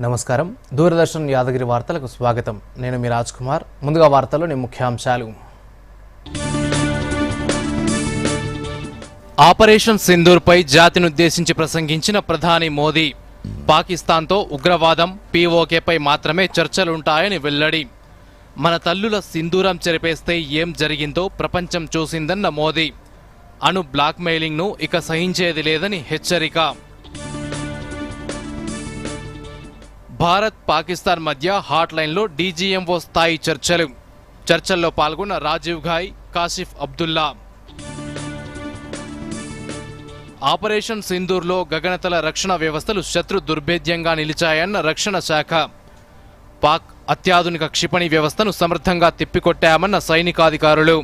నమస్కారం దూరదర్శన్ యాదగిరి వార్తలకు స్వాగతం నేను మీ రాజ్ కుమార్ ముందుగా వార్తల్లోని ముఖ్యాంశాలు ఆపరేషన్ సింధూర్ పై జాతిని ఉద్దేశించి ప్రసంగించిన ప్రధాని మోదీ పాకిస్తాన్తో ఉగ్రవాదం పీఓకే పై మాత్రమే చర్చలుంటాయని వెల్లడి మన తల్లుల సింధూరం చెరిపేస్తే ఏం జరిగిందో ప్రపంచం చూసిందన్న మోదీ అణు బ్లాక్మెయిలింగ్ ను ఇక సహించేది లేదని హెచ్చరిక భారత్ పాకిస్తాన్ మధ్య హాట్ లైన్లో డీజీఎంఓ స్థాయి చర్చల్లో పాల్గొన్న రాజీవ్ ఘాయ్ కాసిఫ్ అబ్దుల్లా ఆపరేషన్ సింధూర్లో గగనతల రక్షణ వ్యవస్థలు శత్రు దుర్భేద్యంగా నిలిచాయన్న రక్షణ శాఖ పాక్ అత్యాధునిక క్షిపణి వ్యవస్థను సమర్థంగా తిప్పికొట్టామన్న సైనికాధికారులు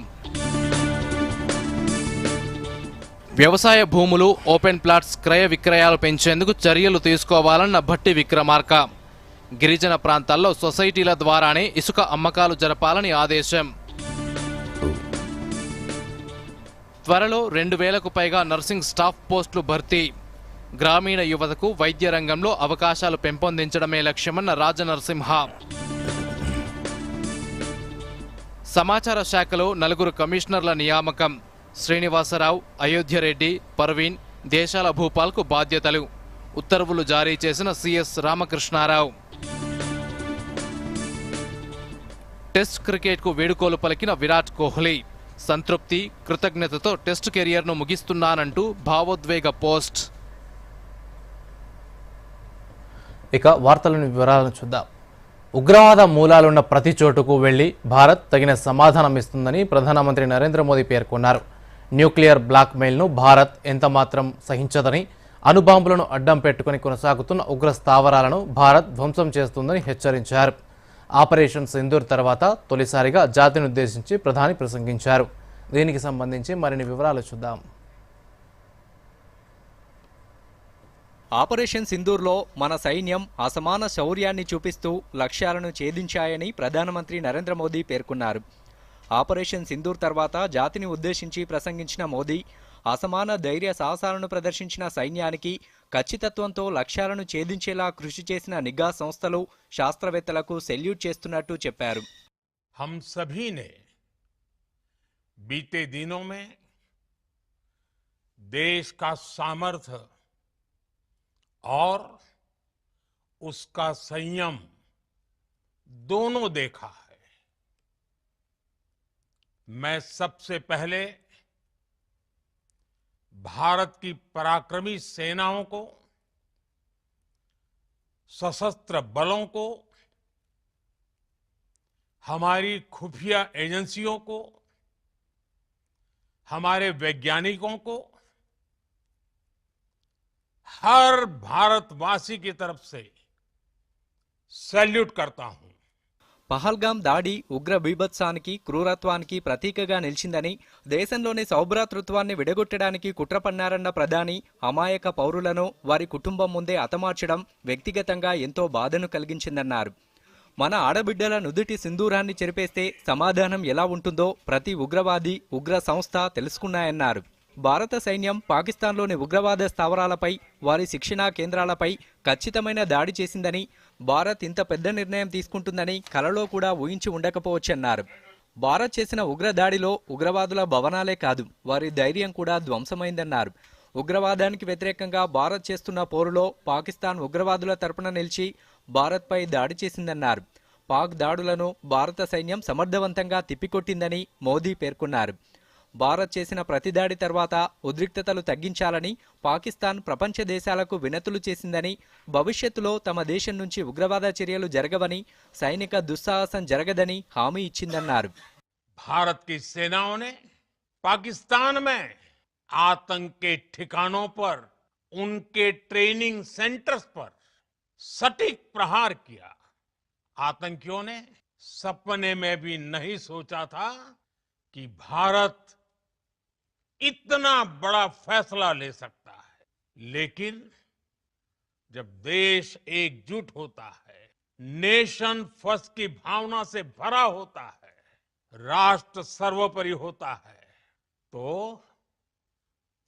వ్యవసాయ భూములు ఓపెన్ ప్లాట్స్ క్రయ విక్రయాలు పెంచేందుకు చర్యలు తీసుకోవాలన్న భట్టి విక్రమార్క గిరిజన ప్రాంతాల్లో సొసైటీల ద్వారానే ఇసుక అమ్మకాలు జరపాలని ఆదేశం త్వరలో 2000కు పైగా నర్సింగ్ స్టాఫ్ పోస్టులు భర్తీ గ్రామీణ యువతకు వైద్య రంగంలో అవకాశాలు పెంపొందించడమే లక్ష్యమన్న రాజనరసింహ సమాచార శాఖలో 4 కమిషనర్ల నియామకం శ్రీనివాసరావు అయోధ్యరెడ్డి పర్వీన్ దేశాల భూపాల్కు బాధ్యతలు ఉత్తర్వులు జారీ చేసిన సిఎస్ రామకృష్ణారావు టెస్ట్ క్రికెట్కు వేడుకోలు పలికిన విరాట్ కోహ్లీ సంతృప్తి కృతజ్ఞతతో టెస్ట్ కెరియర్ను ముగిస్తున్నానంటూ భావోద్వేగ పోస్ట్ ఇక వార్తలోని వివరాలను చూద్దాం ఉగ్రవాద మూలాలున్న ప్రతి చోటుకు వెళ్లి భారత్ తగిన సమాధానం ఇస్తుందని ప్రధానమంత్రి నరేంద్ర మోదీ పేర్కొన్నారు న్యూక్లియర్ బ్లాక్మెయిల్ను భారత్ ఎంతమాత్రం సహించదని అణుబాంబులను అడ్డం పెట్టుకుని కొనసాగుతున్న ఉగ్ర స్థావరాలను భారత్ ధ్వంసం చేస్తుందని హెచ్చరించారు ఆపరేషన్ సింధూర్ తర్వాత తొలిసారిగా జాతిని ఉద్దేశించి ప్రధాని ప్రసంగించారు దీనికి సంబంధించి మరిన్ని వివరాలు చూద్దాం ఆపరేషన్ సింధూర్లో మన సైన్యం అసమాన శౌర్యాన్ని చూపిస్తూ లక్ష్యాలను ఛేదించాయని ప్రధానమంత్రి నరేంద్ర మోదీ పేర్కొన్నారు ఆపరేషన్ సింధూర్ తర్వాత జాతిని ఉద్దేశించి ప్రసంగించిన మోదీ అసమాన ధైర్య సాహసాలను ప్రదర్శించిన సైన్యానికి ఖచ్చితత్వంతో లక్ష్యాలను ఛేదించేలా కృషి చేసిన నిఘా సంస్థలు శాస్త్రవేత్తలకు సెల్యూట్ చేస్తున్నట్టు చెప్పారు हम सभी ने बीते दिनों में देश का सामर्थ्य और उसका संयम दोनों देखा है मैं सबसे पहले भारत की पराक्रमी सेनाओं को सशस्त्र बलों को हमारी खुफिया एजेंसियों को हमारे वैज्ञानिकों को हर भारतवासी की तरफ से सैल्यूट करता हूं పహల్గాం దాడి ఉగ్ర బీభత్సానికి క్రూరత్వానికి ప్రతీకగా నిలిచిందని దేశంలోని సౌభ్రాతృత్వాన్ని విడగొట్టడానికి కుట్ర పన్నారన్న ప్రధాని అమాయక పౌరులను వారి కుటుంబం ముందే హతమార్చడం వ్యక్తిగతంగా ఎంతో బాధను కలిగించిందన్నారు మన ఆడబిడ్డల నుదుటి సింధూరాన్ని చెరిపేస్తే సమాధానం ఎలా ఉంటుందో ప్రతి ఉగ్రవాది ఉగ్ర సంస్థ తెలుసుకున్నాయన్నారు భారత సైన్యం పాకిస్తాన్లోని ఉగ్రవాద స్థావరాలపై వారి శిక్షణా కేంద్రాలపై ఖచ్చితమైన దాడి చేసిందని భారత్ ఇంత పెద్ద నిర్ణయం తీసుకుంటుందని కలలో కూడా ఊహించి ఉండకపోవచ్చన్నారు భారత్ చేసిన ఉగ్ర దాడిలో ఉగ్రవాదుల భవనాలే కాదు వారి ధైర్యం కూడా ధ్వంసమైందన్నారు ఉగ్రవాదానికి వ్యతిరేకంగా భారత్ చేస్తున్న పోరులో పాకిస్తాన్ ఉగ్రవాదుల తరపున నిలిచి భారత్పై దాడి చేసిందన్నారు పాక్ దాడులను భారత సైన్యం సమర్థవంతంగా తిప్పికొట్టిందని మోదీ పేర్కొన్నారు భారత్ చేసిన ప్రతిదాడి తర్వాత ఉద్రిక్తతలు తగ్గించాలని పాకిస్తాన్ ప్రపంచ దేశాలకు వినతులు చేసిందని భవిష్యత్తులో తమ దేశం నుంచి ఉగ్రవాద చర్యలు జరగవని సైనిక దుస్సాహసం జరగదని హామీ ఇచ్చిందన్నారు भारत की सेनाओं ने पाकिस्तान में आतंक के ठिकानों पर उनके ट्रेनिंग सेंटर्स पर सटीक प्रहार किया आतंकियों ने सपने में भी नहीं सोचा था कि भारत इतना बड़ा फैसला ले सकता है लेकिन जब देश एकजुट होता है नेशन फर्स्ट की भावना से भरा होता है राष्ट्र सर्वोपरि होता है तो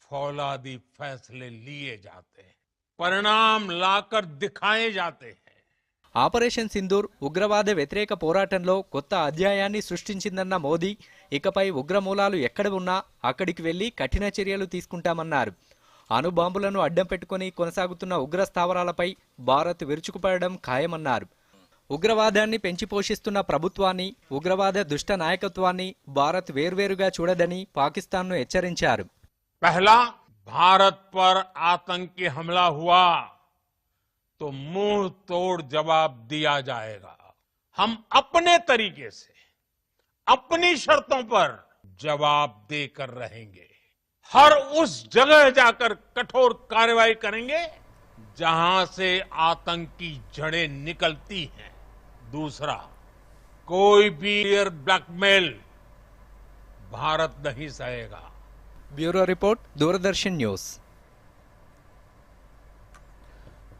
फौलादी फैसले लिए जाते हैं परिणाम लाकर दिखाए जाते हैं ఆపరేషన్ సింధూర్ ఉగ్రవాద వ్యతిరేక పోరాటంలో కొత్త అధ్యాయాన్ని సృష్టించిందన్న మోదీ ఇకపై ఉగ్రమూలాలు ఎక్కడ ఉన్నా అక్కడికి వెళ్లి కఠిన చర్యలు తీసుకుంటామన్నారు. అణుబాంబులను అడ్డం పెట్టుకుని కొనసాగుతున్న ఉగ్ర స్థావరాలపై భారత్ విరుచుకుపడడం ఖాయమన్నారు. ఉగ్రవాదాన్ని పెంచి పోషిస్తున్న ప్రభుత్వాన్ని, ఉగ్రవాద దుష్ట నాయకత్వాన్ని భారత్ వేర్వేరుగా చూడదని పాకిస్తాన్ను హెచ్చరించారు. पहला, भारत पर आतंकी हमला हुआ तो मुंह तोड़ जवाब दिया जाएगा. हम अपने तरीके से अपनी शर्तों पर जवाब देकर रहेंगे. हर उस जगह जाकर कठोर कार्रवाई करेंगे जहां से आतंकी जड़ें निकलती हैं. दूसरा, कोई भी ब्लैकमेल भारत नहीं सहेगा. Bureau report, Doordarshan News.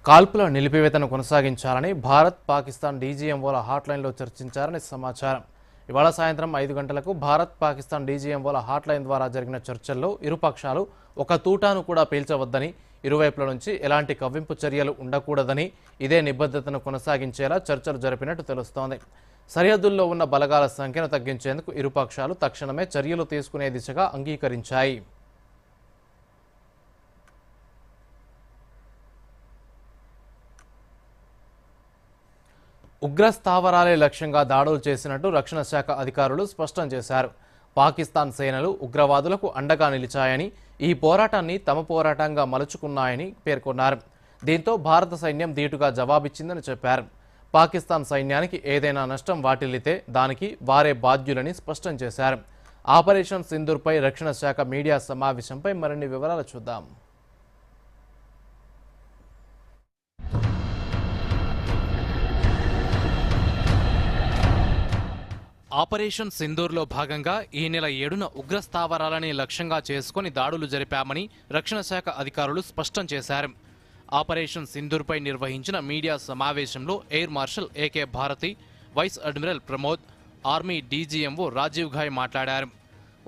కాల్పుల నిలిపివేతను కొనసాగించాలని భారత్ పాకిస్తాన్ డీజీఎంఓల హాట్లైన్లో చర్చించారని సమాచారం. ఇవాళ సాయంత్రం 5 గంటలకు భారత్ పాకిస్తాన్ డీజీఎంఓల హాట్లైన్ ద్వారా జరిగిన చర్చల్లో ఇరుపక్షాలు ఒక తూటాను కూడా పీల్చవద్దని, ఇరువైపుల నుంచి ఎలాంటి కవ్వింపు చర్యలు ఉండకూడదని, ఇదే నిబద్ధతను కొనసాగించేలా చర్చలు జరిపినట్టు తెలుస్తోంది. సరిహద్దుల్లో ఉన్న బలగాల సంఖ్యను తగ్గించేందుకు ఇరుపక్షాలు తక్షణమే చర్యలు తీసుకునే దిశగా అంగీకరించాయి. ఉగ్రస్థావరాలే లక్ష్యంగా దాడులు చేసినట్టు రక్షణ శాఖ అధికారులు స్పష్టం చేశారు. పాకిస్తాన్ సేనలు ఉగ్రవాదులకు అండగా నిలిచాయని, ఈ పోరాటాన్ని తమ పోరాటంగా మలుచుకున్నాయని పేర్కొన్నారు. దీంతో భారత సైన్యం ధీటుగా జవాబిచ్చిందని చెప్పారు. పాకిస్తాన్ సైన్యానికి ఏదైనా నష్టం వాటిల్లితే దానికి వారే బాధ్యులని స్పష్టం చేశారు. ఆపరేషన్ సింధూర్పై రక్షణ శాఖ మీడియా సమావేశంపై మరిన్ని వివరాలు చూద్దాం. ఆపరేషన్ సింధూర్లో భాగంగా ఈ నెల 7న ఉగ్రస్థావరాలని లక్ష్యంగా చేసుకుని దాడులు జరిపామని రక్షణ శాఖ అధికారులు స్పష్టం చేశారు. ఆపరేషన్ సింధూర్పై నిర్వహించిన మీడియా సమావేశంలో air martial AK Bharti, vice admiral Pramod, army DGMO Rajiv Ghai మాట్లాడారు.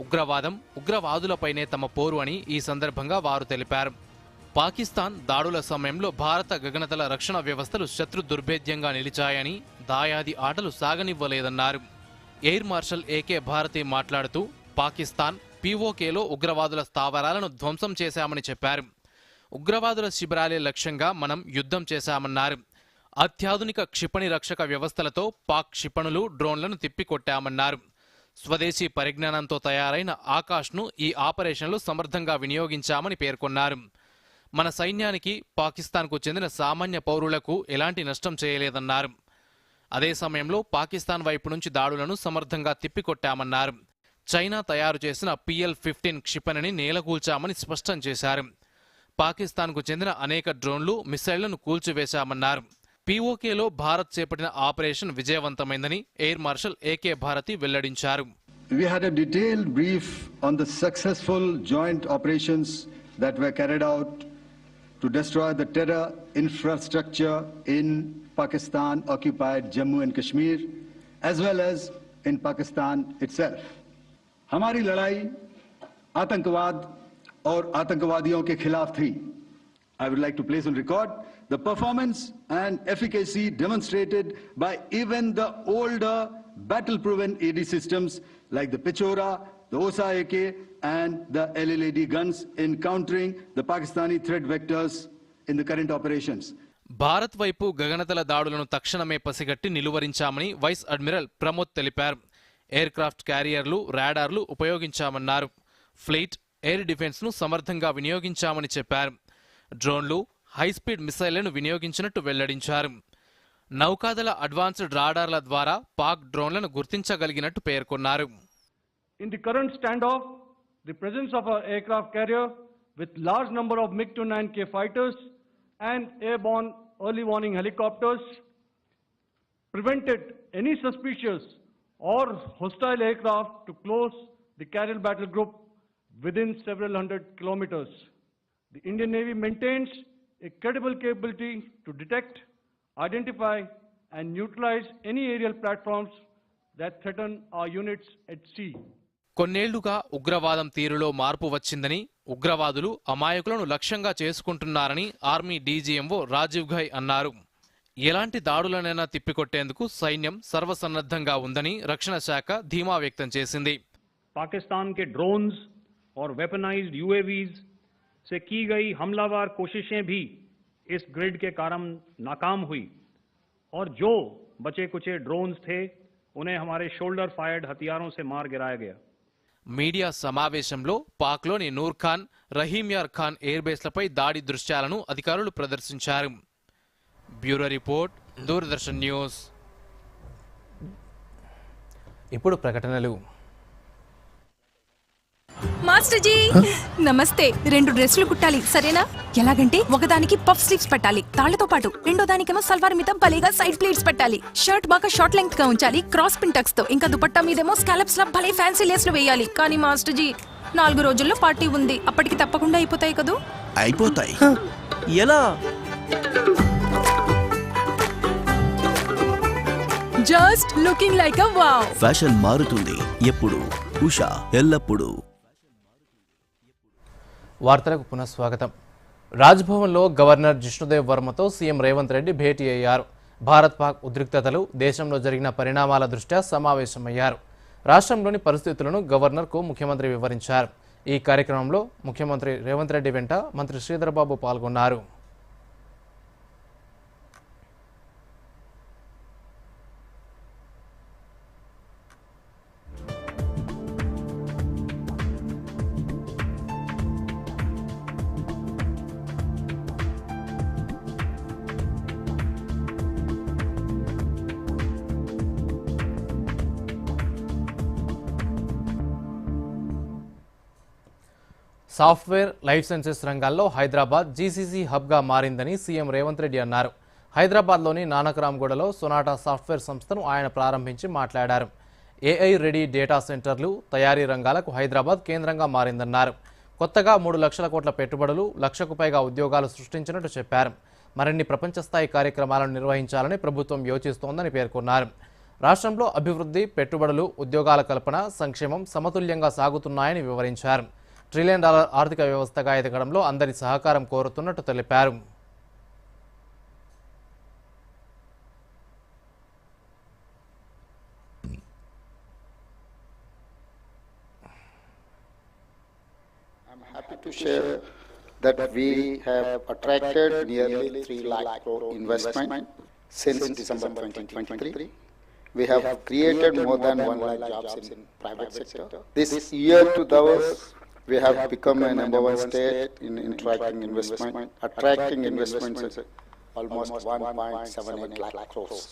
ఉగ్రవాదం, ఉగ్రవాదులపైనే తమ పోరు అని ఈ సందర్భంగా వారు తెలిపారు. పాకిస్తాన్ దాడుల సమయంలో భారత గగనతల రక్షణ వ్యవస్థలు శత్రు దుర్భేద్యంగా నిలిచాయని, దాయాది ఆటలు సాగనివ్వలేదన్నారు. ఎయిర్ మార్షల్ ఏకే భారతి మాట్లాడుతూ పాకిస్తాన్ పీఓకేలో ఉగ్రవాదుల స్థావరాలను ధ్వంసం చేశామని చెప్పారు. ఉగ్రవాదుల శిబిరాలే లక్ష్యంగా మనం యుద్ధం చేశామన్నారు. అత్యాధునిక క్షిపణి రక్షక వ్యవస్థలతో పాక్ క్షిపణులు, డ్రోన్లను తిప్పికొట్టామన్నారు. స్వదేశీ పరిజ్ఞానంతో తయారైన ఆకాష్ను ఈ ఆపరేషన్లో సమర్థంగా వినియోగించామని పేర్కొన్నారు. మన సైన్యానికి పాకిస్తాన్కు చెందిన సామాన్య పౌరులకు ఎలాంటి నష్టం చేయలేదన్నారు. అదే సమయంలో పాకిస్తాన్ వైపు నుంచి దాడులను సమర్థంగా తిప్పికొట్టామన్నారు. చైనా తయారు చేసిన PL-15 క్షిపణిని నేలకూల్చామని స్పష్టం చేశారు. పాకిస్తాన్కు చెందిన అనేక డ్రోన్లు, మిసైళ్లను కూల్చివేశామన్నారు. పీఓకేలో భారత్ చేపట్టిన ఆపరేషన్ విజయవంతమైందని ఎయిర్ మార్షల్ ఏకే భారతి వెల్లడించారు. We had a detailed brief on the successful joint operations that were carried out to destroy the terror infrastructure in Pakistan-occupied Jammu and Kashmir, as well as in Pakistan itself. हमारी लड़ाई आतंकवाद और आतंकवादियों के खिलाफ थी. I would like to place on record the performance and efficacy demonstrated by even the older battle-proven AD systems like the Pechora, the Osa AK and the LLAD guns in countering the Pakistani threat vectors in the current operations. Bharat వైపు గగనతల దాడులను తక్షణమే పసిగట్టి నిలువరించామని vice admiral Pramod తెలిపారు. Air craft క్యారియర్లు, రాడార్లు ఉపయోగించామన్నారు. Fleet, air డిఫెన్స్ను సమర్థంగా వినియోగించామని చెప్పారు. డ్రోన్లు, high speed మిసైళ్లను వినియోగించినట్టు వెల్లడించారు. నౌకాదళ అడ్వాన్స్డ్ రాడార్ల ద్వారా పాక్ డ్రోన్లను గుర్తించగలిగినట్టు పేర్కొన్నారు. In the current standoff, the presence of our aircraft carrier with large number of MiG-29K fighters and airborne early warning helicopters prevented any suspicious or hostile aircraft to close the carrier battle group within several hundred kilometers. The Indian Navy maintains a credible capability to detect, identify and neutralize any aerial platforms that threaten our units at sea. కొన్నేళ్లుగా ఉగ్రవాదం తీరులో మార్పు వచ్చిందని, ఉగ్రవాదులు అమాయకులను లక్ష్యంగా చేసుకుంటున్నారని army DGMO Rajiv Ghai అన్నారు. ఎలాంటి దాడులనైనా తిప్పికొట్టేందుకు సైన్యం సర్వసన్నద్ధంగా ఉందని రక్షణ శాఖ ధీమా వ్యక్తం చేసింది. पाकिस्तान के ड्रोन्स और वेपनाइज्ड यूएवीज से की गई हमलावर कोशिशें भी इस ग्रिड के कारण नाकाम हुई और जो बचे कुचे ड्रोन्स थे उन्हें हमारे शोल्डर फायर्ड हथियारों से मार गिराया गया. మీడియా సమావేశంలో పాక్లోని నూర్ ఖాన్, రహీమ్యార్ ఖాన్ ఎయిర్ బేస్లపై దాడి దృశ్యాలను అధికారులు ప్రదర్శించారు. Bureau report, Doordarshan news. ఇప్పుడు ప్రకటనలు. మాస్టర్ జీ నమస్తే. 2 డ్రెస్సులు కుట్టాలి, సరేనా? ఎలాగంటే ఒకదానికి పఫ్ స్లీవ్స్ పెట్టాలి తాళ్లతో పాటు, రెండో దానికేమో సల్వార్ మీద భలేగా సైడ్ ప్లేట్స్ పెట్టాలి. షర్ట్ బాగా షార్ట్ లెంగ్త్ గా ఉంచాలి, క్రాస్ పిన్ టక్స్ తో. ఇంకా దుపట్టా మీదేమో స్కాలప్స్ లా భలే ఫ్యాన్సీ లేస్లు వేయాలి. కానీ మాస్టర్ జీ 4 రోజుల్లో పార్టీ ఉంది, అప్పటికి తప్పకుండా అయిపోతాయి కదూ? అయిపోతాయి. ఎలా? Just looking like a wow. Fashion మారుతుంది ఎప్పుడు, ఉషా ఎల్లప్పుడు. వార్తలకు పునఃస్వాగతం. రాజ్భవన్లో గవర్నర్ జిష్ణుదేవ్ వర్మతో సీఎం రేవంత్ రెడ్డి భేటీ అయ్యారు. భారత్ పాక్ ఉద్రిక్తతలు, దేశంలో జరిగిన పరిణామాల దృష్ట్యా సమావేశమయ్యారు. రాష్ట్రంలోని పరిస్థితులను గవర్నర్కు ముఖ్యమంత్రి వివరించారు. ఈ కార్యక్రమంలో ముఖ్యమంత్రి రేవంత్ రెడ్డి వెంట మంత్రి శ్రీధర్బాబు పాల్గొన్నారు. సాఫ్ట్వేర్, లైఫ్ సైన్సెస్ రంగాల్లో హైదరాబాద్ జీసీసీ హబ్గా మారిందని సీఎం రేవంత్ రెడ్డి అన్నారు. హైదరాబాద్లోని నానక్రామ్గూడలో సొనాటా సాఫ్ట్వేర్ సంస్థను ఆయన ప్రారంభించి మాట్లాడారు. ఏఐ రెడీ డేటా సెంటర్లు, తయారీ రంగాలకు హైదరాబాద్ కేంద్రంగా మారిందన్నారు. కొత్తగా 3 లక్షల కోట్ల పెట్టుబడులు, 1 లక్షకు పైగా ఉద్యోగాలు సృష్టించినట్టు చెప్పారు. మరిన్ని ప్రపంచ స్థాయి కార్యక్రమాలను నిర్వహించాలని ప్రభుత్వం యోచిస్తోందని పేర్కొన్నారు. రాష్ట్రంలో అభివృద్ధి, పెట్టుబడులు, ఉద్యోగాల కల్పన, సంక్షేమం సమతుల్యంగా సాగుతున్నాయని వివరించారు. $1 ట్రిలియన్ ఆర్థిక వ్యవస్థగా ఎదగడంలో అందరి సహకారం కోరుతున్నట్టు తెలిపారు. I'm happy to share that we have attracted nearly 3 lakh crore investment since December 2023. We have created more than 1 lakh jobs in private sector. This year to those, we have become a #1 state in attracting investments almost 1.78 lakh crores.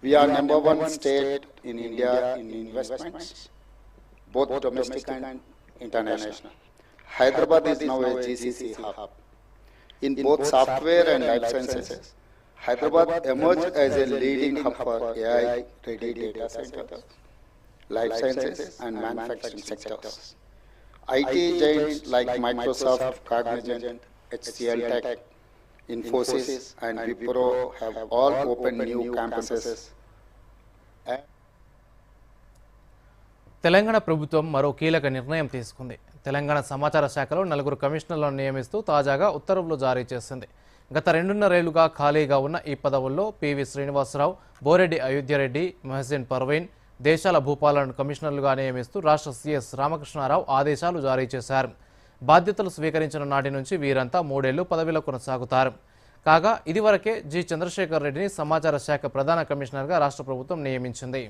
We are #1 state in India in investments, both domestic and international. Hyderabad is now a GCC hub. In both software and life sciences, Hyderabad emerged as a leading hub for AI-ready data centers, life sciences and manufacturing sectors. IT giants like Microsoft, Cognizant, HCL Tech, Infosys and Wipro have all opened new campuses. Telangana ప్రభుత్వం మరో కీలక నిర్ణయం తీసుకుంది. తెలంగాణ సమాచార శాఖలో 4 కమిషనర్లను నియమిస్తూ తాజాగా ఉత్తర్వులు జారీ చేసింది. గత 2.5 ఏళ్లుగా ఖాళీగా ఉన్న ఈ పదవుల్లో పివి శ్రీనివాసరావు, బోరెడ్డి అయోధ్యరెడ్డి, మహసిన్ పర్వీన్, దేశాల భూపాలను కమిషనర్లుగా నియమిస్తూ రాష్ట్ర సీఎస్ రామకృష్ణారావు ఆదేశాలు జారీ చేశారు. బాధ్యతలు స్వీకరించిన నాటి నుంచి వీరంతా 3 ఏళ్లు పదవిలో కొనసాగుతారు. కాగా ఇదివరకే జి చంద్రశేఖర్ రెడ్డిని సమాచార శాఖ ప్రధాన కమిషనర్గా రాష్ట్ర ప్రభుత్వం నియమించింది.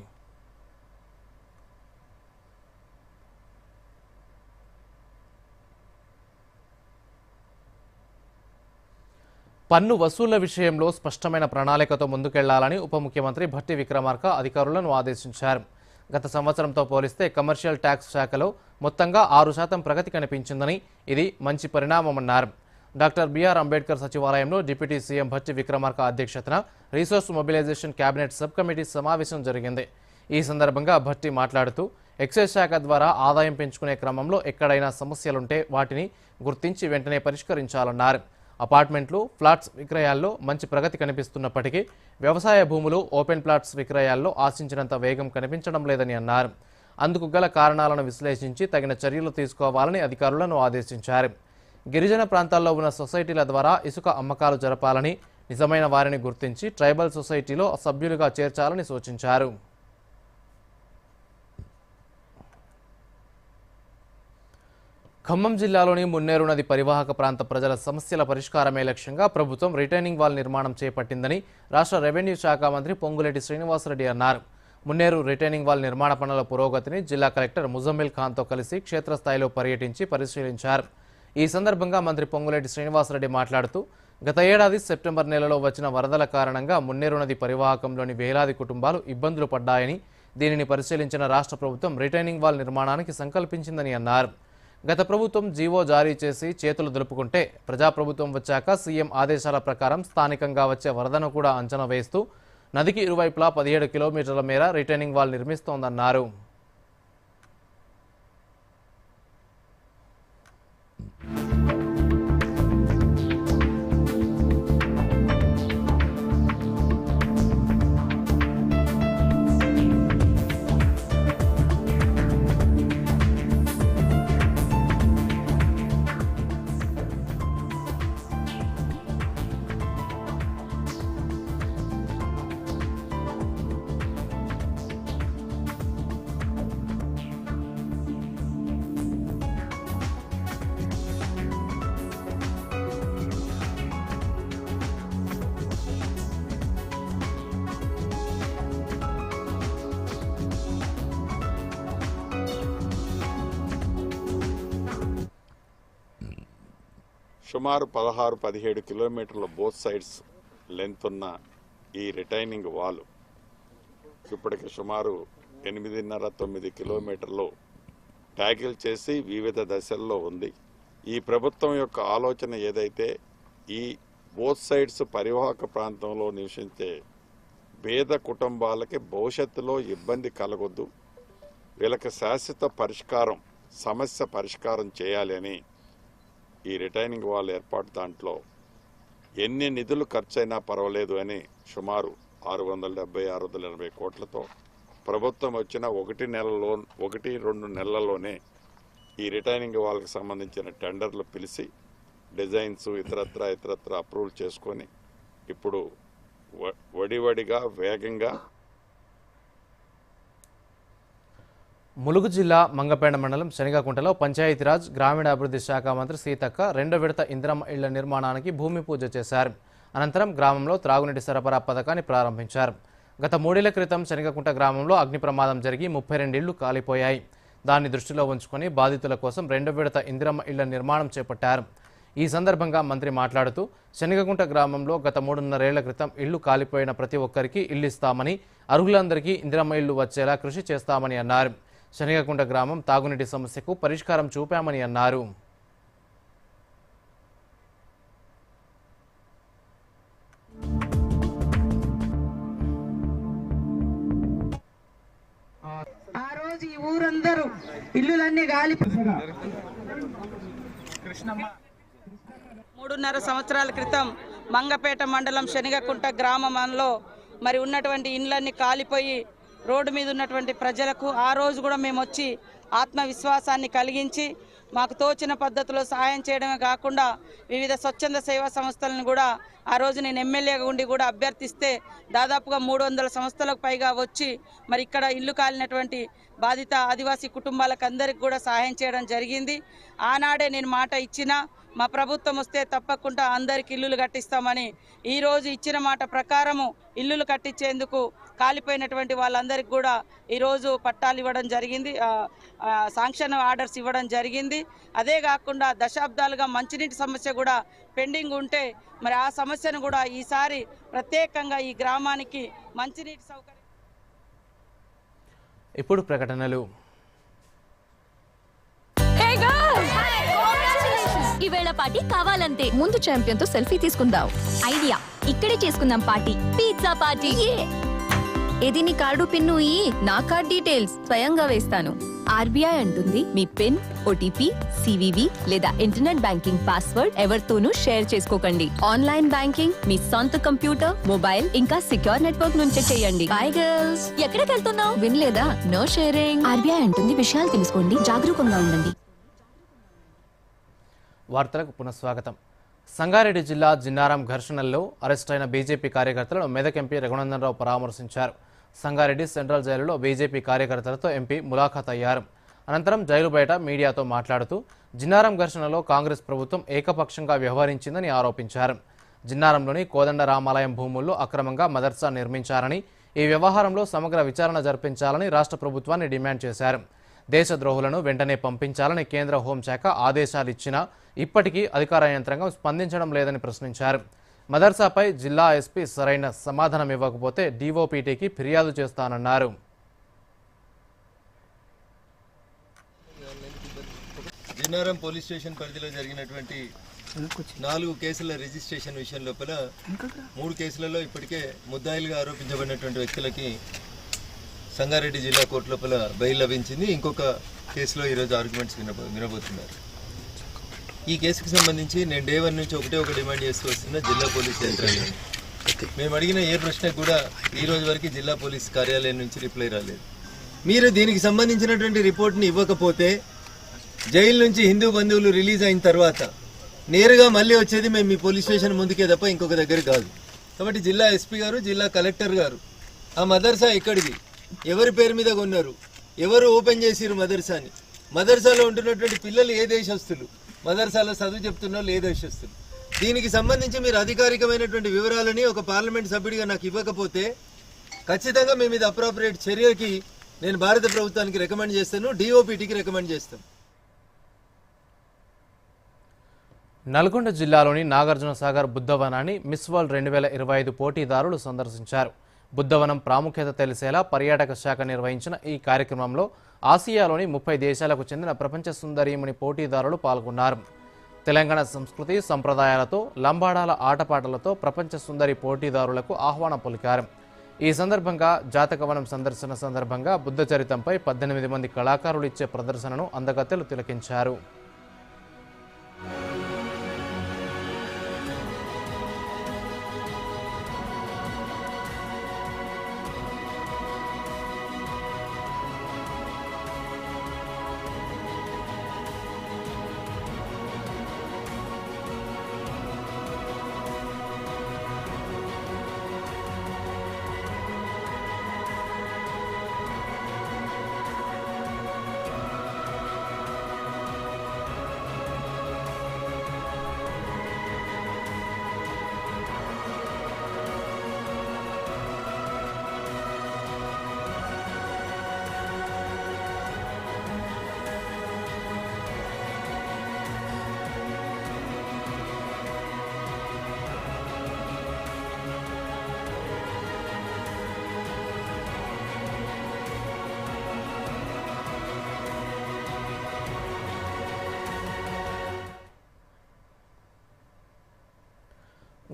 పన్ను వసూళ్ల విషయంలో స్పష్టమైన ప్రణాళికతో ముందుకెళ్లాలని ఉప ముఖ్యమంత్రి భట్టి విక్రమార్క అధికారులను ఆదేశించారు. గత సంవత్సరంతో పోలిస్తే కమర్షియల్ ట్యాక్స్ శాఖలో మొత్తంగా 6% ప్రగతి కనిపించిందని, ఇది మంచి పరిణామమన్నారు. డాక్టర్ బిఆర్ అంబేద్కర్ సచివాలయంలో డిప్యూటీ సీఎం భట్టి విక్రమార్క అధ్యక్షతన resource mobilisation cabinet sub committee సమావేశం జరిగింది. ఈ సందర్భంగా భట్టి మాట్లాడుతూ ఎక్సైజ్ శాఖ ద్వారా ఆదాయం పెంచుకునే క్రమంలో ఎక్కడైనా సమస్యలుంటే వాటిని గుర్తించి వెంటనే పరిష్కరించాలన్నారు. అపార్ట్మెంట్లు, ఫ్లాట్స్ విక్రయాల్లో మంచి ప్రగతి కనిపిస్తున్నప్పటికీ వ్యవసాయ భూములు, ఓపెన్ ప్లాట్స్ విక్రయాల్లో ఆశించినంత వేగం కనిపించడం లేదని అన్నారు. అందుకు గల కారణాలను విశ్లేషించి తగిన చర్యలు తీసుకోవాలని అధికారులను ఆదేశించారు. గిరిజన ప్రాంతాల్లో ఉన్న సొసైటీల ద్వారా ఇసుక అమ్మకాలు జరపాలని, నిజమైన వారిని గుర్తించి ట్రైబల్ సొసైటీలో సభ్యులుగా చేర్చాలని సూచించారు. ఖమ్మం జిల్లాలోని మున్నేరు నది పరివాహక ప్రాంత ప్రజల సమస్యల పరిష్కారమే లక్ష్యంగా ప్రభుత్వం రిటైనింగ్ వాల్ నిర్మాణం చేపట్టిందని రాష్ట్ర రెవెన్యూ శాఖ మంత్రి పొంగులేటి శ్రీనివాసరెడ్డి అన్నారు. మున్నేరు రిటైనింగ్ వాల్ నిర్మాణ పనుల పురోగతిని జిల్లా కలెక్టర్ ముజమ్మిల్ ఖాన్తో కలిసి క్షేత్రస్థాయిలో పర్యటించి పరిశీలించారు. ఈ సందర్భంగా మంత్రి పొంగులేటి శ్రీనివాసరెడ్డి మాట్లాడుతూ గత ఏడాది సెప్టెంబర్ నెలలో వచ్చిన వరదల కారణంగా మున్నేరు నది పరివాహకంలోని వేలాది కుటుంబాలు ఇబ్బందులు పడ్డాయని, దీనిని పరిశీలించిన రాష్ట్ర ప్రభుత్వం రిటైనింగ్ వాల్ నిర్మాణానికి సంకల్పించిందని అన్నారు. గత ప్రభుత్వం జీవో జారీ చేసి చేతులు దులుపుకుంటే ప్రజాప్రభుత్వం వచ్చాక సీఎం ఆదేశాల ప్రకారం స్థానికంగా వచ్చే వరదను కూడా అంచనా వేస్తూ నదికి ఇరువైపులా 17 కిలోమీటర్ల మేర రిటైనింగ్ వాల్ నిర్మిస్తోందన్నారు. సుమారు 16-17 కిలోమీటర్ల బోత్ సైడ్స్ లెంత్ ఉన్న ఈ రిటైనింగ్ వాల్ ఇప్పటికి సుమారు 8.5-9 కిలోమీటర్లు ట్యాకిల్ చేసి వివిధ దశల్లో ఉంది. ఈ ప్రభుత్వం యొక్క ఆలోచన ఏదైతే ఈ బోత్ సైడ్స్ పరివాహక ప్రాంతంలో నివసించే పేద కుటుంబాలకి భవిష్యత్తులో ఇబ్బంది కలగొద్దు, వీళ్ళకి శాశ్వత పరిష్కారం సమస్య పరిష్కారం చేయాలి అని ఈ రిటైనింగ్ వాల్ ఏర్పాటు దాంట్లో ఎన్ని నిధులు ఖర్చైనా పర్వాలేదు అని సుమారు 670-680 కోట్లతో ప్రభుత్వం వచ్చిన 1-2 నెలల్లోనే ఈ రిటైనింగ్ వాల్కి సంబంధించిన టెండర్లు పిలిచి డిజైన్స్ ఇతరత్ర అప్రూవల్ చేసుకొని ఇప్పుడు వడివడిగా వేగంగా ములుగు జిల్లా మంగపేట మండలం శనగకుంటలో పంచాయతీరాజ్ గ్రామీణాభివృద్ధి శాఖ మంత్రి సీతక్క 2వ విడత ఇందిరమ్మ ఇళ్ల నిర్మాణానికి భూమి పూజ చేశారు. అనంతరం గ్రామంలో త్రాగునీటి సరఫరా పథకాన్ని ప్రారంభించారు. గత 3 ఏళ్ల క్రితం శనగకుంట గ్రామంలో అగ్ని ప్రమాదం జరిగి 32 ఇళ్లు కాలిపోయాయి. దాన్ని దృష్టిలో ఉంచుకొని బాధితుల కోసం 2వ విడత ఇందిరమ్మ ఇళ్ల నిర్మాణం చేపట్టారు. ఈ సందర్భంగా మంత్రి మాట్లాడుతూ శనగకుంట గ్రామంలో గత 3.5 ఏళ్ల క్రితం ఇళ్లు కాలిపోయిన ప్రతి ఒక్కరికి ఇల్లు ఇస్తామని, అర్హులందరికీ ఇందిరమ్మ ఇళ్లు వచ్చేలా కృషి చేస్తామని అన్నారు. శనగకుంట గ్రామం తాగునీటి సమస్యకు పరిష్కారం చూపామని అన్నారు. ఆ రోజు ఈ ఊరందరూ ఇల్లులన్నీ గాలి 3.5 సంవత్సరాల క్రితం మంగపేట మండలం శనగకుంట గ్రామంలో మరి ఉన్నటువంటి ఇండ్లన్నీ కాలిపోయి రోడ్డు మీద ఉన్నటువంటి ప్రజలకు ఆ రోజు కూడా మేము వచ్చి ఆత్మవిశ్వాసాన్ని కలిగించి మాకు తోచిన పద్ధతిలో సహాయం చేయడమే కాకుండా వివిధ స్వచ్ఛంద సేవా సంస్థలను కూడా ఆ రోజు నేను ఎమ్మెల్యేగా ఉండి కూడా అభ్యర్థిస్తే దాదాపుగా 300 సంస్థలకు పైగా వచ్చి మరి ఇక్కడ ఇల్లు కాలినటువంటి బాధిత ఆదివాసీ కుటుంబాలకు అందరికి కూడా సహాయం చేయడం జరిగింది. ఆనాడే నేను మాట ఇచ్చినా మా ప్రభుత్వం వస్తే తప్పకుండా అందరికి ఇల్లులు కట్టిస్తామని ఈరోజు ఇచ్చిన మాట ప్రకారము ఇల్లులు కట్టించేందుకు కాలిపోయినటువంటి వాళ్ళందరికీ కూడా ఈరోజు పట్టాలు ఇవ్వడం జరిగింది, శాంక్షన్ ఆర్డర్స్ ఇవ్వడం జరిగింది. అదే కాకుండా దశాబ్దాలుగా మంచినీటి సమస్య కూడా పెండింగ్ ఉంటే మరి ఆ సమస్యను కూడా ఈసారి ప్రత్యేకంగా ఈ గ్రామానికి మంచినీటి సౌకర్యం. ఇప్పుడు ప్రకటనలు. ఈవేళ పార్టీ కావాలంతే. ముందు ఛాంపియన్ తో సెల్ఫీ తీసుకుందాం. ఐడియా, ఇక్కడే చేసుకుందాం పార్టీ. Pizza party. ఏది నీ కార్డు పిన్ను నా కార్డ్ డీటెయిల్స్ స్వయంగా వేస్తాను. ఆర్బీఐ అంటుంది మీ పిన్, ఓటీపీ, సివివి లేదా ఇంటర్నెట్ బ్యాంకింగ్ పాస్వర్డ్ ఎవరితోనూ షేర్ చేసుకోకండి. ఆన్లైన్ బ్యాంకింగ్ మీ సొంత కంప్యూటర్, మొబైల్ ఇంకా సిక్యూర్ నెట్వర్క్ నుంచే చేయండి. By girls. ఎక్కడికి వెళ్తున్నావు? వినలేదా? No sharing. ఆర్బీఐ అంటుంది విషయాలు తెలుసుకోండి, జాగరూకంగా ఉండండి. వార్తలకు పునఃస్వాగతం. సంగారెడ్డి జిల్లా జిన్నారం ఘర్షణల్లో అరెస్టైన బీజేపీ కార్యకర్తలను మెదక్ ఎంపీ రఘునందన్ రావు పరామర్శించారు. సంగారెడ్డి సెంట్రల్ జైలులో బీజేపీ కార్యకర్తలతో ఎంపీ ములాఖాత్ అయ్యారు. అనంతరం జైలు బయట మీడియాతో మాట్లాడుతూ జిన్నారం ఘర్షణలో కాంగ్రెస్ ప్రభుత్వం ఏకపక్షంగా వ్యవహరించిందని ఆరోపించారు. జిన్నారంలోని కోదండ రామాలయం భూముల్లో అక్రమంగా మదర్సా నిర్మించారని, ఈ వ్యవహారంలో సమగ్ర విచారణ జరిపించాలని రాష్ట్ర ప్రభుత్వాన్ని డిమాండ్ చేశారు. దేశద్రోహులను వెంటనే పంపించాలని కేంద్ర హోంశాఖ ఆదేశాలు ఇచ్చినా ఇప్పటికీ అధికార యంత్రాంగం స్పందించడం లేదని ప్రశ్నించారు. మదర్సాపై జిల్లా ఎస్పీ సరైన సమాధానం ఇవ్వకపోతే డీఓపీటీకి ఫిర్యాదు చేస్తానన్నారు. జిన్నారం పోలీస్ స్టేషన్ పరిధిలో జరిగినటువంటి 4 కేసుల రిజిస్ట్రేషన్ విషయం లోపల 3 కేసులలో ఇప్పటికే ముద్దాయిలుగా ఆరోపించబడినటువంటి వ్యక్తులకి సంగారెడ్డి జిల్లా కోర్టు లోపల బెయిల్ లభించింది. ఇంకొక కేసులో ఈరోజు ఆర్గ్యుమెంట్స్ వినబోతున్నారు. ఈ కేసుకు సంబంధించి నేను డే 1 నుంచి ఒక డిమాండ్ చేస్తూ వస్తున్న జిల్లా పోలీస్ యంత్రాంగం. మేము అడిగిన ఏ ప్రశ్నకు కూడా ఈ రోజు వరకు జిల్లా పోలీస్ కార్యాలయం నుంచి రిప్లై రాలేదు. మీరు దీనికి సంబంధించినటువంటి రిపోర్ట్ని ఇవ్వకపోతే జైలు నుంచి హిందూ బంధువులు రిలీజ్ అయిన తర్వాత నేరుగా మళ్ళీ వచ్చేది మేము మీ పోలీస్ స్టేషన్ ముందుకే తప్ప ఇంకొక దగ్గర కాదు. కాబట్టి జిల్లా ఎస్పీ గారు, జిల్లా కలెక్టర్ గారు ఆ మదర్సా ఎక్కడిది, ఎవరి పేరు మీద కొన్నారు, ఎవరు ఓపెన్ చేసిరు మదర్సాని, మదర్సాలో ఉంటున్నటువంటి పిల్లలు ఏ దేశస్తులు, మదర్సాలో చదువు చెప్తున్న వాళ్ళు ఏ దేశస్తులు, దీనికి సంబంధించి మీరు అధికారికమైనటువంటి వివరాలని ఒక పార్లమెంట్ సభ్యుడిగా నాకు ఇవ్వకపోతే ఖచ్చితంగా మేము ఇది అప్రోప్రియేట్ చర్యకి నేను భారత ప్రభుత్వానికి రికమెండ్ చేస్తాను, డిఓపీటీకి రికమెండ్ చేస్తాను. నల్గొండ జిల్లాలోని నాగార్జున సాగర్ బుద్ధవనాన్ని మిస్ వరల్డ్ 2025 పోటీదారులు సందర్శించారు. బుద్ధవనం ప్రాముఖ్యత తెలిసేలా పర్యాటక శాఖ నిర్వహించిన ఈ కార్యక్రమంలో ఆసియాలోని 30 దేశాలకు చెందిన ప్రపంచ సుందరీమణి పోటీదారులు పాల్గొన్నారు. తెలంగాణ సంస్కృతి సంప్రదాయాలతో, లంబాడాల ఆటపాటలతో ప్రపంచ సుందరి పోటీదారులకు ఆహ్వానం పలికారు. ఈ సందర్భంగా జాతకవనం సందర్శన సందర్భంగా బుద్ధ చరితంపై 18 మంది కళాకారులు ఇచ్చే ప్రదర్శనను అందగత్తెలు తిలకించారు.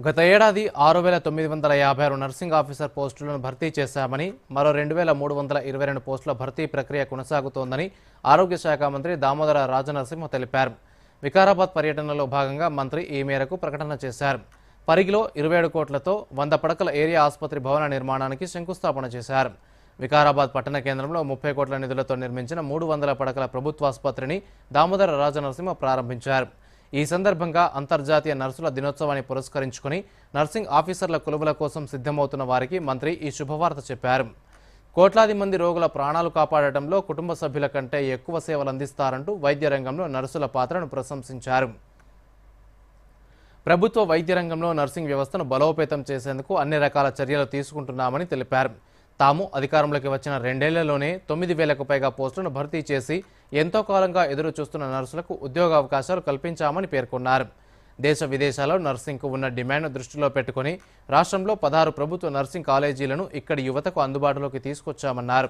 గత ఏడాది 6,956 నర్సింగ్ ఆఫీసర్ పోస్టులను భర్తీ చేశామని, మరో 2,322 పోస్టుల భర్తీ ప్రక్రియ కొనసాగుతోందని ఆరోగ్య శాఖ మంత్రి దామోదర రాజనరసింహ తెలిపారు. వికారాబాద్ పర్యటనలో భాగంగా మంత్రి ఈ మేరకు ప్రకటన చేశారు. పరిగిలో 27 కోట్లతో 100 పడకల ఏరియా ఆసుపత్రి భవన నిర్మాణానికి శంకుస్థాపన చేశారు. వికారాబాద్ పట్టణ కేంద్రంలో 30 కోట్ల నిధులతో నిర్మించిన 300 పడకల ప్రభుత్వాసుపత్రిని దామోదర రాజనరసింహ ప్రారంభించారు. ఈ సందర్భంగా అంతర్జాతీయ నర్సుల దినోత్సవాన్ని పురస్కరించుకుని నర్సింగ్ ఆఫీసర్ల కొలువుల కోసం సిద్ధమవుతున్న వారికి మంత్రి ఈ శుభవార్త చెప్పారు. కోట్లాది మంది రోగుల ప్రాణాలు కాపాడటంలో కుటుంబ సభ్యుల కంటే ఎక్కువ సేవలు అందిస్తారంటూ వైద్య రంగంలో నర్సుల పాత్రను ప్రశంసించారు. ప్రభుత్వ వైద్య రంగంలో నర్సింగ్ వ్యవస్థను బలోపేతం చేసేందుకు అన్ని రకాల చర్యలు తీసుకుంటున్నామని తెలిపారు. తాము అధికారంలోకి వచ్చిన 2 ఏళ్లలోనే 9,000కు పైగా పోస్టులను భర్తీ చేసి ఎంతో కాలంగా ఎదురు చూస్తున్న నర్సులకు ఉద్యోగ అవకాశాలు కల్పించామని పేర్కొన్నారు. దేశ విదేశాల్లో నర్సింగ్కు ఉన్న డిమాండ్ను దృష్టిలో పెట్టుకుని రాష్ట్రంలో 16 ప్రభుత్వ నర్సింగ్ కాలేజీలను ఇక్కడి యువతకు అందుబాటులోకి తీసుకొచ్చామన్నారు.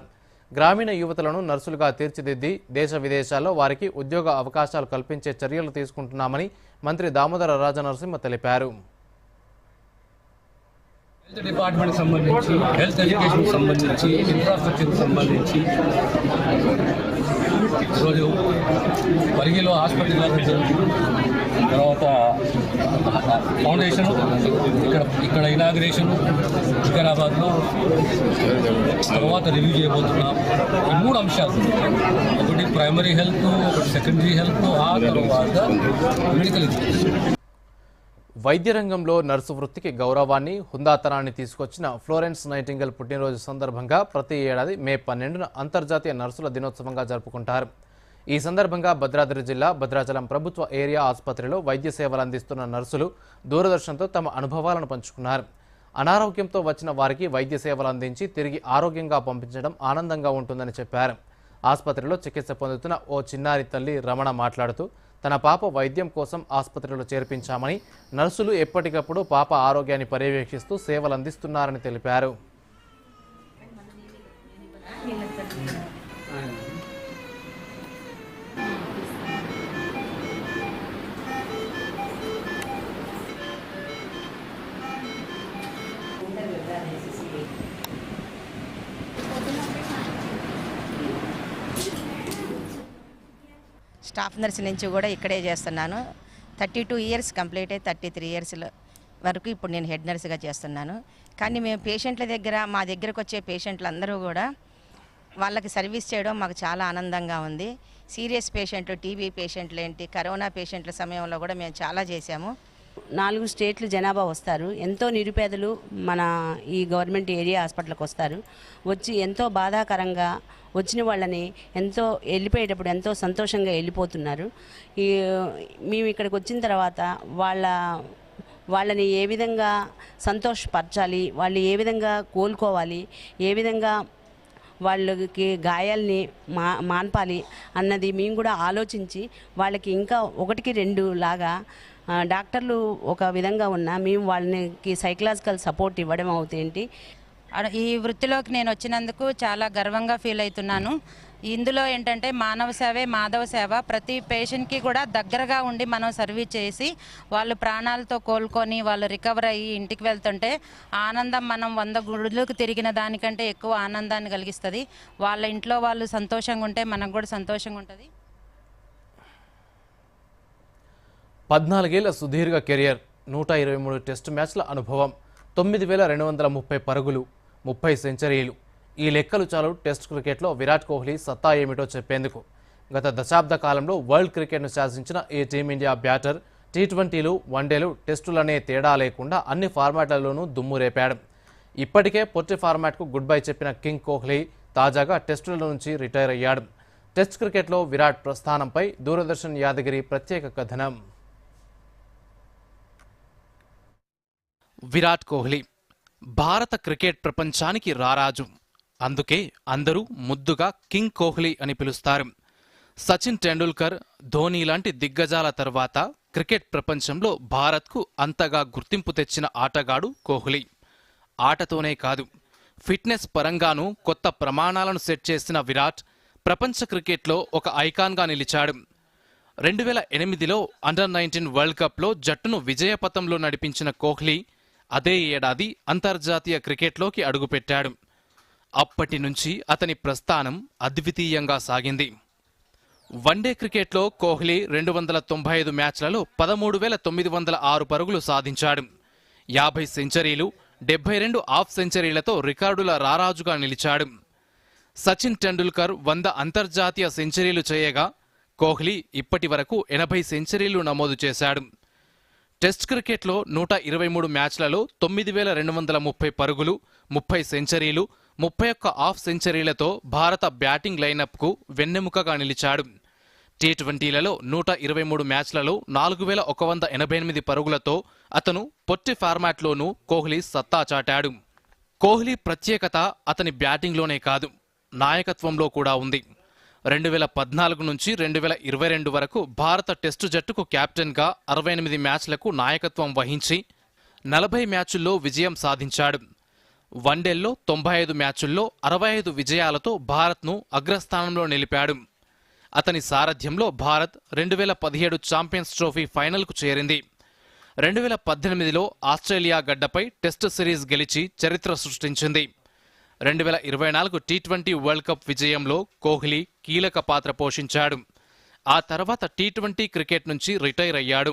గ్రామీణ యువతులను నర్సులుగా తీర్చిదిద్ది దేశ విదేశాల్లో వారికి ఉద్యోగ అవకాశాలు కల్పించే చర్యలు తీసుకుంటున్నామని మంత్రి దామోదర రాజనరసింహ తెలిపారు. హెల్త్ డిపార్ట్మెంట్కి సంబంధించి, హెల్త్ ఎడ్యుకేషన్కి సంబంధించి, ఇన్ఫ్రాస్ట్రక్చర్కి సంబంధించి ఈరోజు పరిగిలో హాస్పిటల్ తర్వాత ఫౌండేషను, ఇక్కడ ఇనాగ్రేషను, వికారాబాద్లో తర్వాత రివ్యూ చేయబోతున్నాం. ఈ 3 అంశాలు, ఒకటి ప్రైమరీ హెల్త్, ఒకటి సెకండరీ హెల్త్, ఆ తర్వాత మెడికల్ ఎడ్యుకేషన్. వైద్య రంగంలో నర్సు వృత్తికి గౌరవాన్ని, హుందాతనాన్ని తీసుకొచ్చిన ఫ్లోరెన్స్ నైటింగేల్ పుట్టినరోజు సందర్భంగా ప్రతి ఏడాది మే 12న అంతర్జాతీయ నర్సుల దినోత్సవంగా జరుపుకుంటారు. ఈ సందర్భంగా భద్రాద్రి జిల్లా భద్రాచలం ప్రభుత్వ ఏరియా ఆసుపత్రిలో వైద్య సేవలు అందిస్తున్న నర్సులు దూరదర్శన్తో తమ అనుభవాలను పంచుకున్నారు. అనారోగ్యంతో వచ్చిన వారికి వైద్య సేవలు అందించి తిరిగి ఆరోగ్యంగా పంపించడం ఆనందంగా ఉంటుందని చెప్పారు. ఆసుపత్రిలో చికిత్స పొందుతున్న ఓ చిన్నారి తల్లి రమణ మాట్లాడుతూ తన పాప వైద్యం కోసం ఆసుపత్రిలో చేర్పించామని, నర్సులు ఎప్పటికప్పుడు పాప ఆరోగ్యాన్ని పర్యవేక్షిస్తూ సేవలు అందిస్తున్నారని తెలిపారు. స్టాఫ్ నర్స్ నుంచి కూడా ఇక్కడే చేస్తున్నాను. 32 ఇయర్స్ కంప్లీట్ అయ్యి 33 ఇయర్స్ వరకు ఇప్పుడు నేను హెడ్ నర్స్గా చేస్తున్నాను. కానీ మేము పేషెంట్ల దగ్గర, మా దగ్గరకు వచ్చే పేషెంట్లు అందరూ కూడా వాళ్ళకి సర్వీస్ చేయడం మాకు చాలా ఆనందంగా ఉంది. సీరియస్ పేషెంట్లు, టీబీ పేషెంట్లు ఏంటి, కరోనా పేషెంట్ల సమయంలో కూడా మేము చాలా చేశాము. 4 స్టేట్లు జనాభా వస్తారు. ఎంతో నిరుపేదలు మన ఈ గవర్నమెంట్ ఏరియా హాస్పిటల్కి వస్తారు. వచ్చి ఎంతో బాధాకరంగా వచ్చిన వాళ్ళని ఎంతో వెళ్ళిపోయేటప్పుడు ఎంతో సంతోషంగా వెళ్ళిపోతున్నారు. మేము ఇక్కడికి వచ్చిన తర్వాత వాళ్ళని ఏ విధంగా సంతోషపరచాలి, వాళ్ళు ఏ విధంగా కోలుకోవాలి, ఏ విధంగా వాళ్ళకి గాయాల్ని మాన్పాలి అన్నది మేము కూడా ఆలోచించి వాళ్ళకి ఇంకా 1-2 లాగా డాక్టర్లు ఒక విధంగా ఉన్నా మేము వాళ్ళకి సైకలాజికల్ సపోర్ట్ ఇవ్వడం అవుతేంటి. ఈ వృత్తిలోకి నేను వచ్చినందుకు చాలా గర్వంగా ఫీల్ అవుతున్నాను. ఇందులో ఏంటంటే మానవ సేవే మాధవ సేవ. ప్రతి పేషెంట్కి కూడా దగ్గరగా ఉండి మనం సర్వీస్ చేసి వాళ్ళు ప్రాణాలతో కోలుకొని వాళ్ళు రికవర్ అయ్యి ఇంటికి వెళ్తుంటే ఆనందం మనం 100 గుడులకు తిరిగిన దానికంటే ఎక్కువ ఆనందాన్ని కలిగిస్తుంది. వాళ్ళ ఇంట్లో వాళ్ళు సంతోషంగా ఉంటే మనకు కూడా సంతోషంగా ఉంటుంది. 14 ఏళ్ల సుదీర్ఘ కెరియర్, 123 టెస్టు మ్యాచ్ల అనుభవం, 9230 పరుగులు, 30 సెంచరీలు. ఈ లెక్కలు చాలు టెస్ట్ క్రికెట్లో విరాట్ కోహ్లీ సత్తా ఏమిటో చెప్పేందుకు. గత దశాబ్ద కాలంలో వరల్డ్ క్రికెట్ను శాసించిన ఈ టీమిండియా బ్యాటర్ టీ20లు, వన్డేలు, టెస్టులనే తేడా లేకుండా అన్ని ఫార్మాట్లలోనూ దుమ్ము రేపాడు. ఇప్పటికే పొట్టి ఫార్మాట్కు గుడ్ బై చెప్పిన కింగ్ కోహ్లీ తాజాగా టెస్టుల నుంచి రిటైర్ అయ్యాడు. టెస్ట్ క్రికెట్లో విరాట్ ప్రస్థానంపై దూరదర్శన్ యాదగిరి ప్రత్యేక కథనం. విరాట్ కోహ్లీ భారత క్రికెట్ ప్రపంచానికి రారాజు. అందుకే అందరూ ముద్దుగా కింగ్ కోహ్లీ అని పిలుస్తారు. సచిన్ టెండూల్కర్, ధోనీ లాంటి దిగ్గజాల తర్వాత క్రికెట్ ప్రపంచంలో భారత్కు అంతగా గుర్తింపు తెచ్చిన ఆటగాడు కోహ్లీ. ఆటతోనే కాదు, ఫిట్నెస్ పరంగానూ కొత్త ప్రమాణాలను సెట్ చేసిన విరాట్ ప్రపంచ క్రికెట్లో ఒక ఐకాన్గా నిలిచాడు. 2008లో అండర్-19 వరల్డ్ కప్లో జట్టును విజయపథంలో నడిపించిన కోహ్లీ అదే ఏడాది అంతర్జాతీయ క్రికెట్లోకి అడుగుపెట్టాడు. అప్పటి నుంచి అతని ప్రస్థానం అద్వితీయంగా సాగింది. వన్డే క్రికెట్లో కోహ్లీ 295 మ్యాచ్లలో 13,906 పరుగులు సాధించాడు. 50 సెంచరీలు, 72 హాఫ్ సెంచరీలతో రికార్డుల రారాజుగా నిలిచాడు. సచిన్ టెండూల్కర్ 100 అంతర్జాతీయ సెంచరీలు చేయగా కోహ్లీ ఇప్పటి వరకు 80 సెంచరీలు నమోదు చేశాడు. టెస్ట్ క్రికెట్లో 123 మ్యాచ్లలో 9,230 పరుగులు, 30 సెంచరీలు, 31 హాఫ్ సెంచరీలతో భారత బ్యాటింగ్ లైనప్కు వెన్నెముకగా నిలిచాడు. టీ20లలో 123 మ్యాచ్లలో 4,188 పరుగులతో అతను పొట్టి ఫార్మాట్లోనూ కోహ్లీ సత్తా చాటాడు. కోహ్లీ ప్రత్యేకత అతని బ్యాటింగ్లోనే కాదు, నాయకత్వంలో కూడా ఉంది. 2014 నుంచి 2022 వరకు భారత టెస్టు జట్టుకు కెప్టెన్గా 68 మ్యాచ్లకు నాయకత్వం వహించి 40 మ్యాచుల్లో విజయం సాధించాడు. వన్డేల్లో 95 మ్యాచుల్లో 65 విజయాలతో భారత్ను అగ్రస్థానంలో నిలిపాడు. అతని సారథ్యంలో భారత్ 2017 ఛాంపియన్స్ ట్రోఫీ ఫైనల్కు చేరింది. 2018లో ఆస్ట్రేలియా గడ్డపై టెస్టు సిరీస్ గెలిచి చరిత్ర సృష్టించింది. 2024 టీ20 వరల్డ్ కప్ విజయంలో కోహ్లీ కీలక పాత్ర పోషించాడు. ఆ తర్వాత టీ20 క్రికెట్ నుంచి రిటైర్ అయ్యాడు.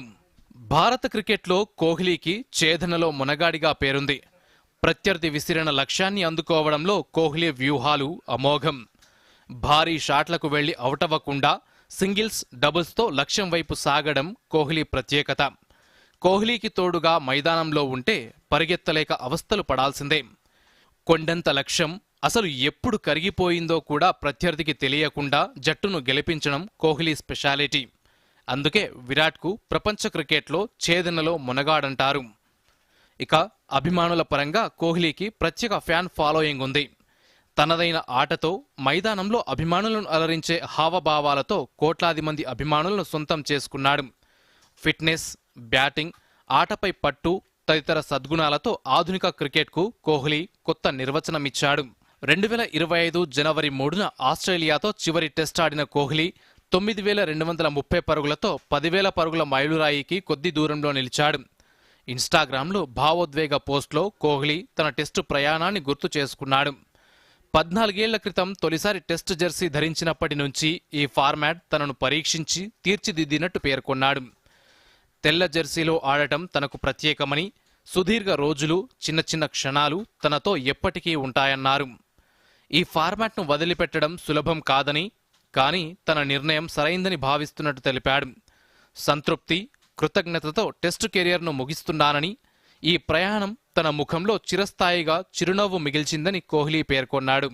భారత క్రికెట్లో కోహ్లీకి ఛేదనలో మునగాడిగా పేరుంది. ప్రత్యర్థి విసిరిన లక్ష్యాన్ని అందుకోవడంలో కోహ్లీ వ్యూహాలు అమోఘం. భారీ షాట్లకు వెళ్లి అవుటవ్వకుండా సింగిల్స్, డబుల్స్తో లక్ష్యం వైపు సాగడం కోహ్లీ ప్రత్యేకత. కోహ్లీకి తోడుగా మైదానంలో ఉంటే పరిగెత్తలేక అవస్థలు పడాల్సిందే. కొండంత లక్ష్యం అసలు ఎప్పుడు కరిగిపోయిందో కూడా ప్రత్యర్థికి తెలియకుండా జట్టును గెలిపించడం కోహ్లీ స్పెషాలిటీ. అందుకే విరాట్కు ప్రపంచ క్రికెట్లో ఛేదనలో మునగాడంటారు. ఇక అభిమానుల పరంగా కోహ్లీకి ప్రత్యేక ఫ్యాన్ ఫాలోయింగ్ ఉంది. తనదైన ఆటతో మైదానంలో అభిమానులను అలరించే హావభావాలతో కోట్లాది మంది అభిమానులను సొంతం చేసుకున్నాడు. ఫిట్నెస్, బ్యాటింగ్, ఆటపై పట్టు తదితర సద్గుణాలతో ఆధునిక క్రికెట్కు కోహ్లీ కొత్త నిర్వచనమిచ్చాడు. 2025 జనవరి 3న ఆస్ట్రేలియాతో చివరి టెస్ట్ ఆడిన కోహ్లీ 9,230 పరుగులతో 10,000 పరుగుల మైలురాయికి కొద్ది దూరంలో నిలిచాడు. ఇన్స్టాగ్రామ్లో భావోద్వేగ పోస్ట్లో కోహ్లీ తన టెస్టు ప్రయాణాన్ని గుర్తు చేసుకున్నాడు. 14 ఏళ్ల క్రితం తొలిసారి టెస్ట్ జెర్సీ ధరించినప్పటి నుంచి ఈ ఫార్మాట్ తనను పరీక్షించి తీర్చిదిద్దినట్టు పేర్కొన్నాడు. తెల్ల జెర్సీలో ఆడటం తనకు ప్రత్యేకమని, సుదీర్ఘ రోజులు, చిన్న చిన్న క్షణాలు తనతో ఎప్పటికీ ఉంటాయన్నారు. ఈ ఫార్మాట్ను వదిలిపెట్టడం సులభం కాదని, కానీ తన నిర్ణయం సరైందని భావిస్తున్నట్టు తెలిపాడు. సంతృప్తి, కృతజ్ఞతతో టెస్టు కెరియర్ను ముగిస్తున్నానని, ఈ ప్రయాణం తన ముఖంలో చిరస్థాయిగా చిరునవ్వు మిగిల్చిందని కోహ్లీ పేర్కొన్నాడు.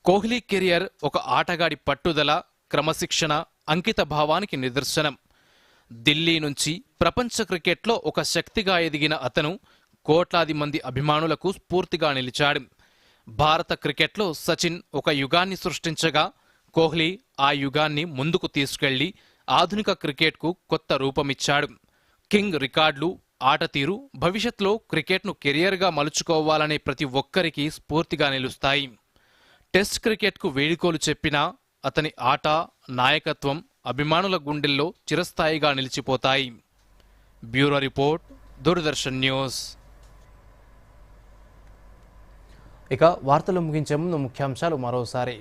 కోహ్లీ కెరియర్ ఒక ఆటగాడి పట్టుదల, క్రమశిక్షణ, అంకిత భావానికి నిదర్శనం. ఢిల్లీ నుంచి ప్రపంచ క్రికెట్లో ఒక శక్తిగా ఎదిగిన అతను కోట్లాది మంది అభిమానులకు స్ఫూర్తిగా నిలిచాడు. భారత క్రికెట్లో సచిన్ ఒక యుగాన్ని సృష్టించగా కోహ్లీ ఆ యుగాన్ని ముందుకు తీసుకెళ్లి ఆధునిక క్రికెట్కు కొత్త రూపమిచ్చాడు. కింగ్ రికార్డులు, ఆట తీరు భవిష్యత్తులో క్రికెట్ను కెరియర్గా మలుచుకోవాలనే ప్రతి ఒక్కరికి స్ఫూర్తిగా నిలుస్తాయి. టెస్ట్ క్రికెట్కు వేడుకోలు చెప్పినా అతని ఆట, నాయకత్వం అభిమానుల గుండెల్లో చిరస్థాయిగా నిలిచిపోతాయి. Bureau report, Doordarshan News. ఇక వార్తలు ముగించే ముందు ముఖ్యాంశాలు మరోసారి.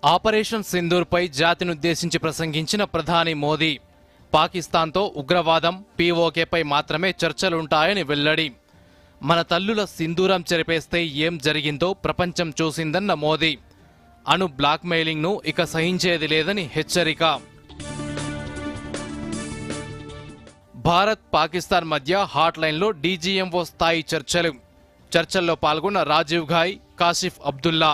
ఆపరేషన్ సింధూర్పై జాతినుద్దేశించి ప్రసంగించిన ప్రధాని మోదీ, పాకిస్తాన్తో ఉగ్రవాదం, పీఓకేపై మాత్రమే చర్చలుంటాయని వెల్లడి. మన తల్లుల సింధూరం చెరిపేస్తే ఏం జరిగిందో ప్రపంచం చూసిందన్న మోదీ. అణు బ్లాక్మెయిలింగ్ను ఇక సహించేది లేదని హెచ్చరిక. భారత్, పాకిస్తాన్ మధ్య హాట్లైన్లో డీజీఎంఓ స్థాయి చర్చలు. చర్చల్లో పాల్గొన్న రాజీవ్ ఘాయ్, కాసిఫ్ అబ్దుల్లా.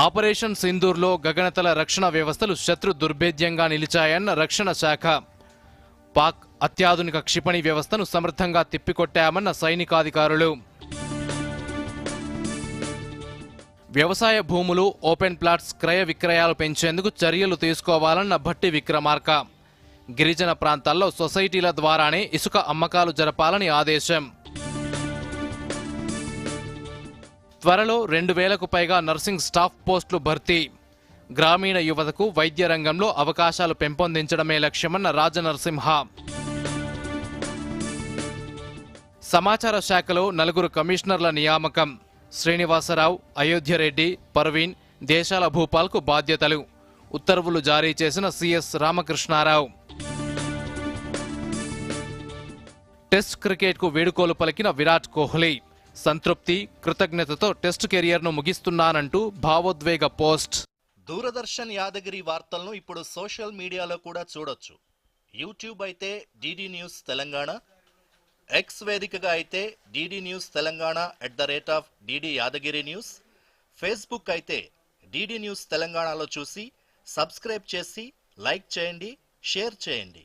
ఆపరేషన్ సింధూర్లో గగనతల రక్షణ వ్యవస్థలు శత్రు దుర్భేద్యంగా నిలిచాయన్న రక్షణ శాఖ. పాక్ అత్యాధునిక క్షిపణి వ్యవస్థను సమర్థంగా తిప్పికొట్టామన్న సైనికాధికారులు. వ్యవసాయ భూములు, ఓపెన్ ప్లాట్స్ క్రయ విక్రయాలు పెంచేందుకు చర్యలు తీసుకోవాలన్న భట్టి విక్రమార్క. గిరిజన ప్రాంతాల్లో సొసైటీల ద్వారానే ఇసుక అమ్మకాలు జరపాలని ఆదేశం. త్వరలో 2,000కు పైగా నర్సింగ్ స్టాఫ్ పోస్టులు భర్తీ. గ్రామీణ యువతకు వైద్య రంగంలో అవకాశాలు పెంపొందించడమే లక్ష్యమన్న రాజనరసింహ. సమాచార శాఖలో 4 కమిషనర్ల నియామకం. శ్రీనివాసరావు, అయోధ్యరెడ్డి, పర్వీన్, దేశాల భూపాల్కు బాధ్యతలు. ఉత్తర్వులు జారీ చేసిన సిఎస్ రామకృష్ణారావు. టెస్ట్ క్రికెట్కు వేడుకోలు పలికిన విరాట్ కోహ్లీ. సంతృప్తి, కృతజ్ఞతతో టెస్ట్ కెరియర్ను ముగిస్తున్నానంటూ భావోద్వేగ పోస్ట్. దూరదర్శన్ యాదగిరి వార్తలను ఇప్పుడు సోషల్ మీడియాలో కూడా చూడొచ్చు. యూట్యూబ్ అయితే డిడి న్యూస్ తెలంగాణ, ఎక్స్ వేదికగా అయితే DD news Telangana @DD Yadagiri news, Facebook అయితే డిడి న్యూస్ తెలంగాణలో చూసి సబ్స్క్రైబ్ చేసి లైక్ చేయండి, షేర్ చేయండి.